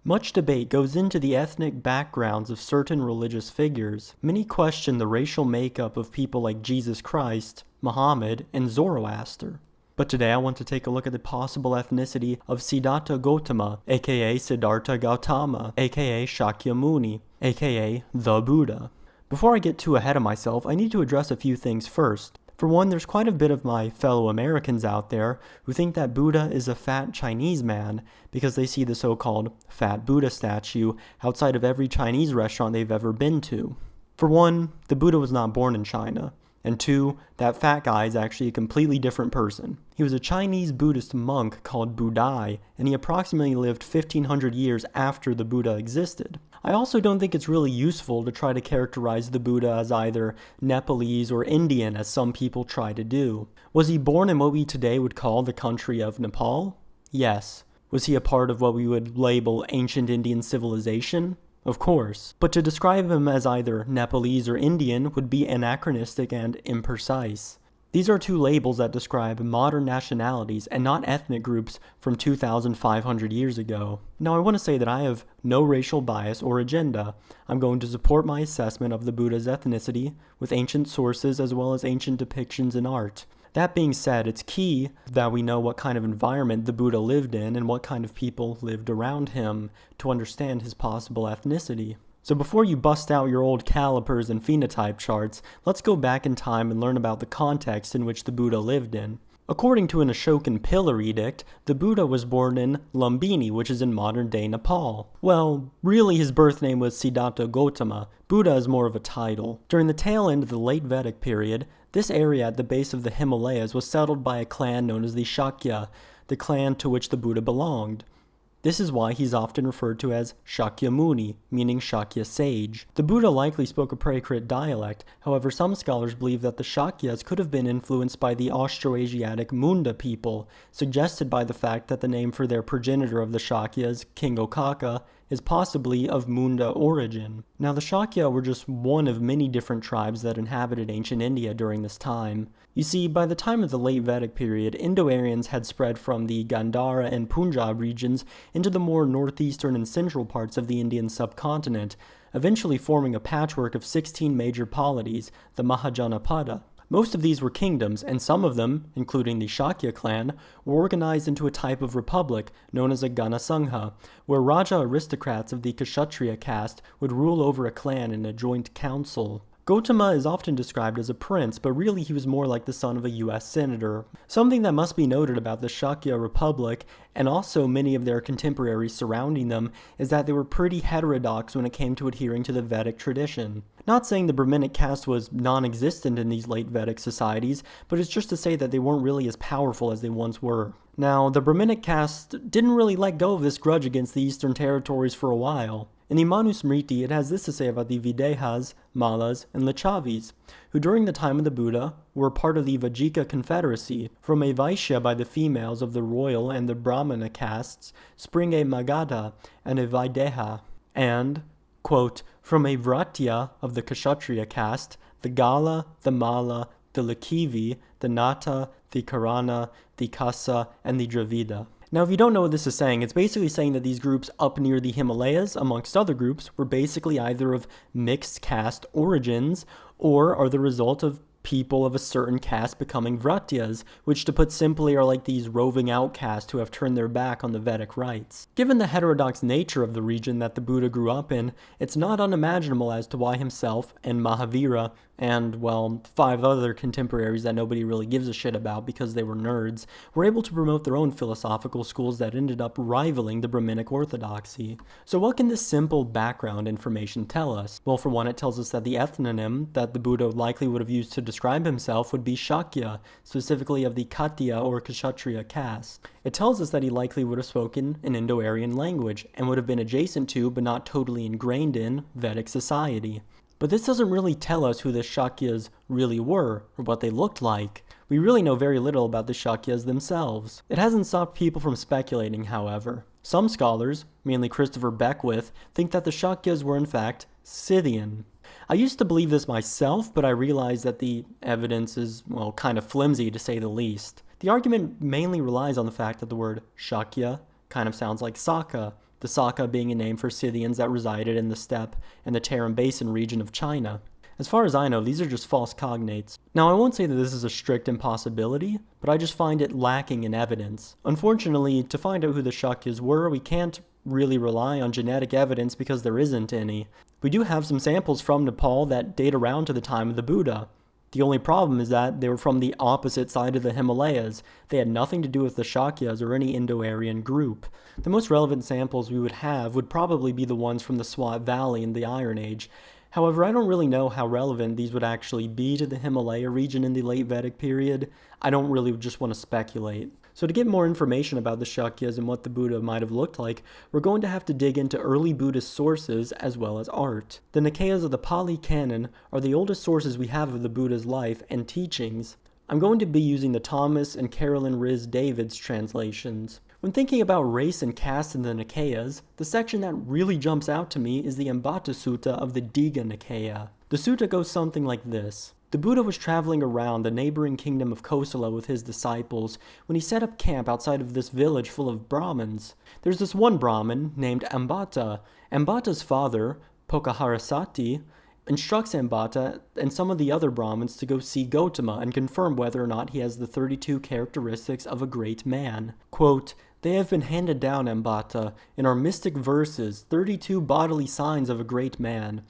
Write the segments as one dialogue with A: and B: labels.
A: Much debate goes into the ethnic backgrounds of certain religious figures. Many question the racial makeup of people like Jesus Christ, Muhammad, and Zoroaster. But today I want to take a look at the possible ethnicity of Siddhattha Gotama, aka Siddhartha Gautama, aka Shakyamuni, aka the Buddha. Before I get too ahead of myself, I need to address a few things first. For one, there's quite a bit of my fellow Americans out there who think that Buddha is a fat Chinese man because they see the so-called fat Buddha statue outside of every Chinese restaurant they've ever been to. For one, the Buddha was not born in China. And two, that fat guy is actually a completely different person. He was a Chinese Buddhist monk called Budai, and he approximately lived 1500 years after the Buddha existed. I also don't think it's really useful to try to characterize the Buddha as either Nepalese or Indian, as some people try to do. Was he born in what we today would call the country of Nepal? Yes. Was he a part of what we would label ancient Indian civilization? Of course, but to describe him as either Nepalese or Indian would be anachronistic and imprecise. These are two labels that describe modern nationalities and not ethnic groups from 2,500 years ago. Now I want to say that I have no racial bias or agenda. I'm going to support my assessment of the Buddha's ethnicity with ancient sources as well as ancient depictions in art. That being said, it's key that we know what kind of environment the Buddha lived in and what kind of people lived around him to understand his possible ethnicity. So before you bust out your old calipers and phenotype charts, let's go back in time and learn about the context in which the Buddha lived in. According to an Ashokan pillar edict, the Buddha was born in Lumbini, which is in modern-day Nepal. Well, really his birth name was Siddhartha Gotama. Buddha is more of a title. During the tail end of the late Vedic period, this area at the base of the Himalayas was settled by a clan known as the Shakya, the clan to which the Buddha belonged. This is why he's often referred to as Shakyamuni, meaning Shakya sage. The Buddha likely spoke a Prakrit dialect, however some scholars believe that the Shakyas could have been influenced by the Austroasiatic Munda people, suggested by the fact that the name for their progenitor of the Shakyas, King Okaka, is possibly of Munda origin. Now the Shakya were just one of many different tribes that inhabited ancient India during this time. You see, by the time of the late Vedic period, Indo-Aryans had spread from the Gandhara and Punjab regions into the more northeastern and central parts of the Indian subcontinent, eventually forming a patchwork of 16 major polities, the Mahajanapada. Most of these were kingdoms, and some of them, including the Shakya clan, were organized into a type of republic known as a Ganasangha, where Raja aristocrats of the Kshatriya caste would rule over a clan in a joint council. Gotama is often described as a prince, but really he was more like the son of a US senator. Something that must be noted about the Shakya Republic, and also many of their contemporaries surrounding them, is that they were pretty heterodox when it came to adhering to the Vedic tradition. Not saying the Brahminic caste was non-existent in these late Vedic societies, but it's just to say that they weren't really as powerful as they once were. Now, the Brahminic caste didn't really let go of this grudge against the Eastern territories for a while. In the Manu Smriti, it has this to say about the Videhas, Malas, and Lichavis, who during the time of the Buddha were part of the Vajika Confederacy. From a Vaishya by the females of the royal and the Brahmana castes spring a Magadha and a Videha, and, quote, from a Vratya of the Kshatriya caste, the Gala, the Mala, the Likhivi, the Nata, the Karana, the Kasa, and the Dravida. Now, if you don't know what this is saying, it's basically saying that these groups up near the Himalayas, amongst other groups, were basically either of mixed caste origins or are the result of people of a certain caste becoming Vratyas, which to put simply are like these roving outcasts who have turned their back on the Vedic rites. Given the heterodox nature of the region that the Buddha grew up in, it's not unimaginable as to why himself and Mahavira and, well, 5 other contemporaries that nobody really gives a shit about because they were nerds, were able to promote their own philosophical schools that ended up rivaling the Brahminic orthodoxy. So what can this simple background information tell us? Well, for one, it tells us that the ethnonym that the Buddha likely would have used to describe himself would be Shakya, specifically of the Khattiya or Kshatriya caste. It tells us that he likely would have spoken an Indo-Aryan language and would have been adjacent to, but not totally ingrained in, Vedic society. But this doesn't really tell us who the Shakyas really were, or what they looked like. We really know very little about the Shakyas themselves. It hasn't stopped people from speculating, however. Some scholars, mainly Christopher Beckwith, think that the Shakyas were in fact Scythian. I used to believe this myself, but I realized that the evidence is, well, kind of flimsy to say the least. The argument mainly relies on the fact that the word Shakya kind of sounds like Saka, the Saka being a name for Scythians that resided in the steppe and the Tarim Basin region of China. As far as I know, these are just false cognates. Now, I won't say that this is a strict impossibility, but I just find it lacking in evidence. Unfortunately, to find out who the Shakyas were, we can't really rely on genetic evidence because there isn't any. We do have some samples from Nepal that date around to the time of the Buddha. The only problem is that they were from the opposite side of the Himalayas. They had nothing to do with the Shakyas or any Indo-Aryan group. The most relevant samples we would have would probably be the ones from the Swat Valley in the Iron Age. However, I don't really know how relevant these would actually be to the Himalaya region in the late Vedic period. I don't really just want to speculate. So to get more information about the Shakyas and what the Buddha might have looked like, we're going to have to dig into early Buddhist sources as well as art. The Nikayas of the Pali Canon are the oldest sources we have of the Buddha's life and teachings. I'm going to be using the Thomas and Carolyn Rhys David's translations. When thinking about race and caste in the Nikayas, the section that really jumps out to me is the Ambattha Sutta of the Digha Nikaya. The sutta goes something like this. The Buddha was traveling around the neighboring kingdom of Kosala with his disciples when he set up camp outside of this village full of Brahmins. There's this one Brahmin named Ambattha. Ambatta's father, Pokaharasati, instructs Ambattha and some of the other Brahmins to go see Gotama and confirm whether or not he has the 32 characteristics of a great man. Quote, "They have been handed down, Ambattha, in our mystic verses, 32 bodily signs of a great man.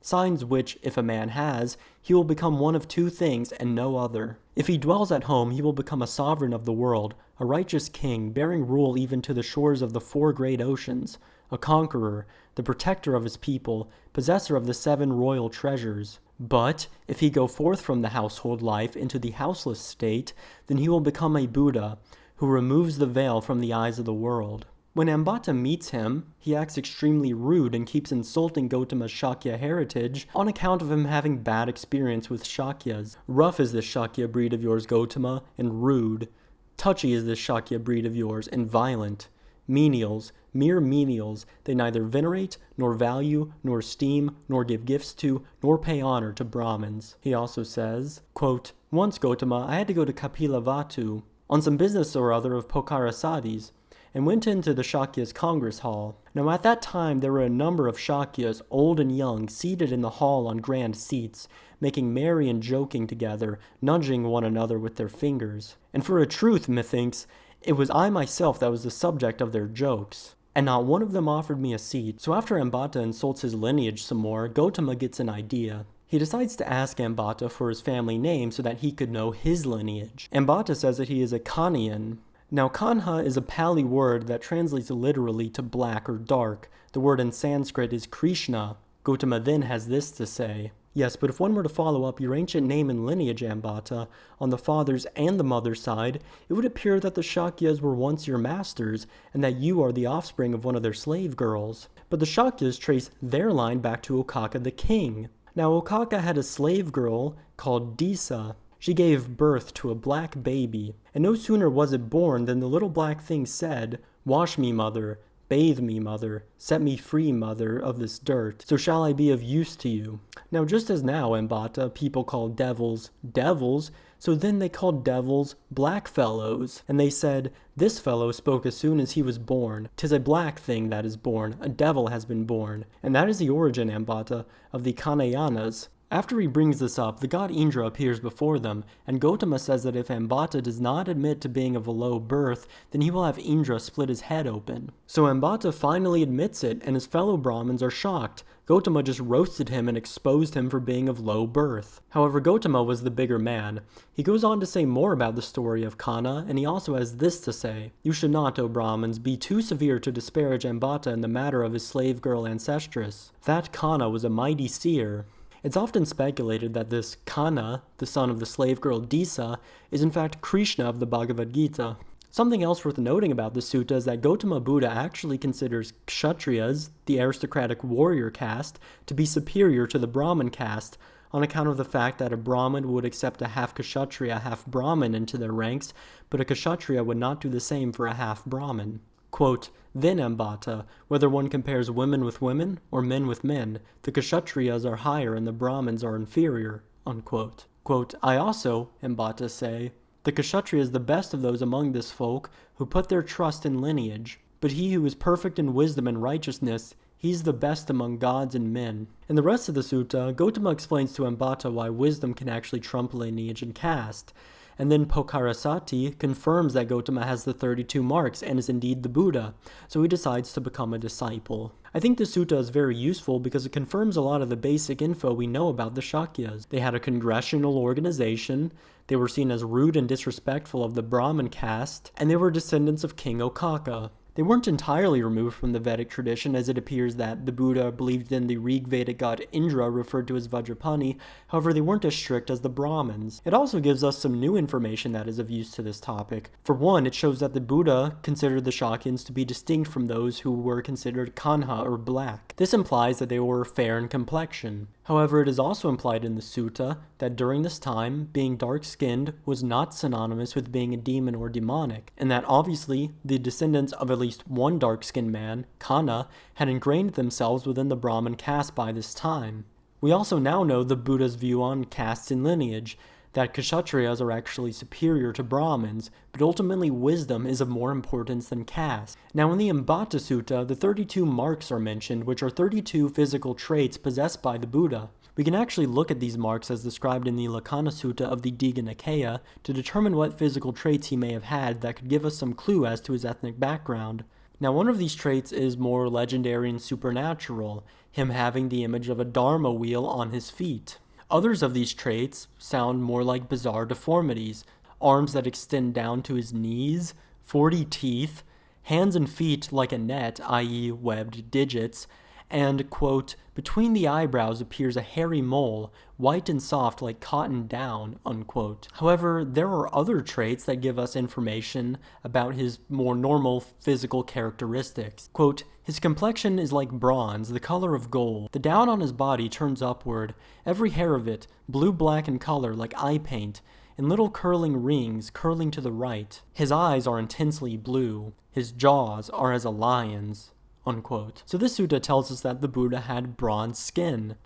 A: Signs which, if a man has, he will become one of two things and no other. If he dwells at home, he will become a sovereign of the world, a righteous king, bearing rule even to the shores of the 4 great oceans, a conqueror, the protector of his people, possessor of the 7 royal treasures. But if he go forth from the household life into the houseless state, then he will become a Buddha, who removes the veil from the eyes of the world." When Ambattha meets him, he acts extremely rude and keeps insulting Gotama's Shakya heritage on account of him having bad experience with Shakyas. "Rough is this Shakya breed of yours, Gotama, and rude. Touchy is this Shakya breed of yours, and violent. Menials, mere menials, they neither venerate, nor value, nor esteem, nor give gifts to, nor pay honor to Brahmins." He also says, quote, "Once, Gotama, I had to go to Kapilavatu on some business or other of Pokarasadi's, and went into the Shakyas Congress Hall. Now at that time there were a number of Shakyas, old and young, seated in the hall on grand seats, making merry and joking together, nudging one another with their fingers. And for a truth, methinks, it was I myself that was the subject of their jokes. And not one of them offered me a seat." So after Ambattha insults his lineage some more, Gotama gets an idea. He decides to ask Ambattha for his family name so that he could know his lineage. Ambattha says that he is a Kanyan. Now, Kanha is a Pali word that translates literally to black or dark. The word in Sanskrit is Krishna. Gotama then has this to say. "Yes, but if one were to follow up your ancient name and lineage, Ambattha, on the father's and the mother's side, it would appear that the Shakyas were once your masters, and that you are the offspring of one of their slave girls. But the Shakyas trace their line back to Okaka the king. Now, Okaka had a slave girl called Disa. She gave birth to a black baby, and no sooner was it born than the little black thing said, 'Wash me, mother, bathe me, mother, set me free, mother, of this dirt, so shall I be of use to you.' Now just as now, Ambattha, people call devils, devils, so then they called devils black fellows, and they said, 'This fellow spoke as soon as he was born. 'Tis a black thing that is born, a devil has been born.' And that is the origin, Ambattha, of the Kanayanas." After he brings this up, the god Indra appears before them, and Gotama says that if Ambattha does not admit to being of a low birth, then he will have Indra split his head open. So Ambattha finally admits it, and his fellow Brahmins are shocked. Gotama just roasted him and exposed him for being of low birth. However, Gotama was the bigger man. He goes on to say more about the story of Kana, and he also has this to say. "You should not, O Brahmins, be too severe to disparage Ambattha in the matter of his slave girl ancestress. That Kana was a mighty seer." It's often speculated that this Kana, the son of the slave girl Disa, is in fact Krishna of the Bhagavad Gita. Something else worth noting about the sutta is that Gautama Buddha actually considers Kshatriyas, the aristocratic warrior caste, to be superior to the Brahmin caste, on account of the fact that a Brahmin would accept a half Kshatriya, half Brahmin into their ranks, but a Kshatriya would not do the same for a half Brahmin. Quote, "Then, Ambattha, whether one compares women with women or men with men, the Kshatriyas are higher and the Brahmins are inferior." Unquote. Quote, "I also," Ambattha say, "the Kshatriya is the best of those among this folk who put their trust in lineage. but he who is perfect in wisdom and righteousness, he's the best among gods and men. In the rest of the sutta, Gotama explains to Ambattha why wisdom can actually trump lineage and caste. And then Pokarisati confirms that Gotama has the 32 marks and is indeed the Buddha, so he decides to become a disciple. I think the sutta is very useful because it confirms a lot of the basic info we know about the Shakyas. They had a congressional organization, they were seen as rude and disrespectful of the Brahmin caste, and they were descendants of King Okaka. They weren't entirely removed from the Vedic tradition, as it appears that the Buddha believed in the Rig Vedic god Indra, referred to as Vajrapani. However, they weren't as strict as the Brahmins. It also gives us some new information that is of use to this topic. For one, it shows that the Buddha considered the Shakyans to be distinct from those who were considered Kanha or black. This implies that they were fair in complexion. However, it is also implied in the sutta that during this time, being dark-skinned was not synonymous with being a demon or demonic, and that obviously the descendants of at least one dark-skinned man, Kanha, had ingrained themselves within the Brahmin caste by this time. We also now know the Buddha's view on caste and lineage, that Kshatriyas are actually superior to Brahmins, but ultimately wisdom is of more importance than caste. Now in the Ambattha Sutta, the 32 marks are mentioned, which are 32 physical traits possessed by the Buddha. We can actually look at these marks as described in the Lakkhana Sutta of the Digha Nikaya to determine what physical traits he may have had that could give us some clue as to his ethnic background. Now one of these traits is more legendary and supernatural, him having the image of a dharma wheel on his feet. Others of these traits sound more like bizarre deformities: arms that extend down to his knees, 40 teeth, hands and feet like a net, i.e. webbed digits, and, quote, between the eyebrows appears a hairy mole, white and soft like cotton down, unquote. However, there are other traits that give us information about his more normal physical characteristics. Quote, his complexion is like bronze, the color of gold. The down on his body turns upward, every hair of it, blue-black in color like eye paint, in little curling rings curling to the right. His eyes are intensely blue. His jaws are as a lion's. Unquote. So this sutta tells us that the Buddha had bronze skin.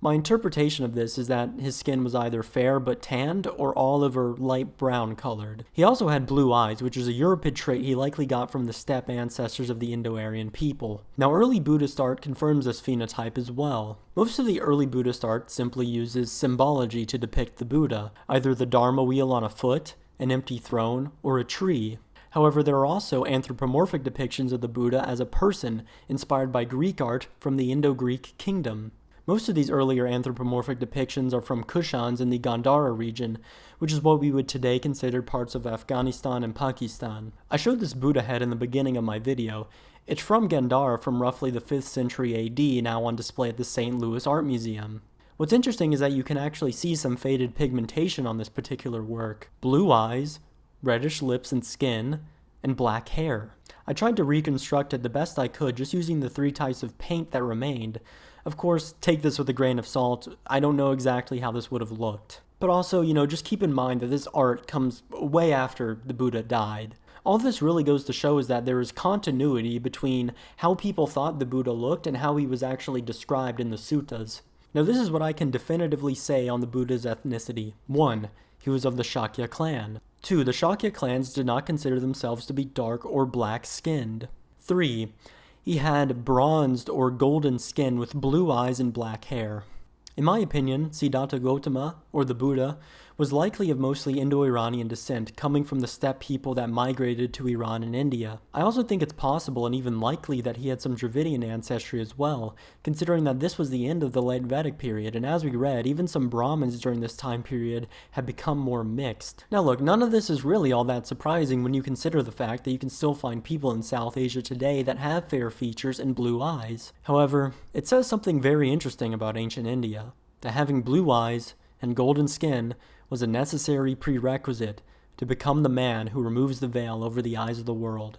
A: My interpretation of this is that his skin was either fair but tanned or olive or light brown colored. He also had blue eyes, which is a Europid trait he likely got from the steppe ancestors of the Indo-Aryan people. Now early Buddhist art confirms this phenotype as well. Most of the early Buddhist art simply uses symbology to depict the Buddha, either the Dharma wheel on a foot, an empty throne, or a tree. However, there are also anthropomorphic depictions of the Buddha as a person, inspired by Greek art from the Indo-Greek kingdom. Most of these earlier anthropomorphic depictions are from Kushans in the Gandhara region, which is what we would today consider parts of Afghanistan and Pakistan. I showed this Buddha head in the beginning of my video. It's from Gandhara from roughly the 5th century AD, now on display at the St. Louis Art Museum. What's interesting is that you can actually see some faded pigmentation on this particular work. Blue eyes, reddish lips and skin, and black hair. I tried to reconstruct it the best I could just using the 3 types of paint that remained. Of course, take this with a grain of salt. I don't know exactly how this would have looked. But also, just keep in mind that this art comes way after the Buddha died. All this really goes to show is that there is continuity between how people thought the Buddha looked and how he was actually described in the suttas. Now this is what I can definitively say on the Buddha's ethnicity. 1. He was of the Shakya clan. 2. The Shakya clans did not consider themselves to be dark or black-skinned. 3. He had bronzed or golden skin with blue eyes and black hair. In my opinion, Siddhattha Gotama, or the Buddha, was likely of mostly Indo-Iranian descent, coming from the steppe people that migrated to Iran and India. I also think it's possible and even likely that he had some Dravidian ancestry as well, considering that this was the end of the late Vedic period, and as we read, even some Brahmins during this time period had become more mixed. Now look, none of this is really all that surprising when you consider the fact that you can still find people in South Asia today that have fair features and blue eyes. However, it says something very interesting about ancient India, that having blue eyes and golden skin was a necessary prerequisite to become the man who removes the veil over the eyes of the world.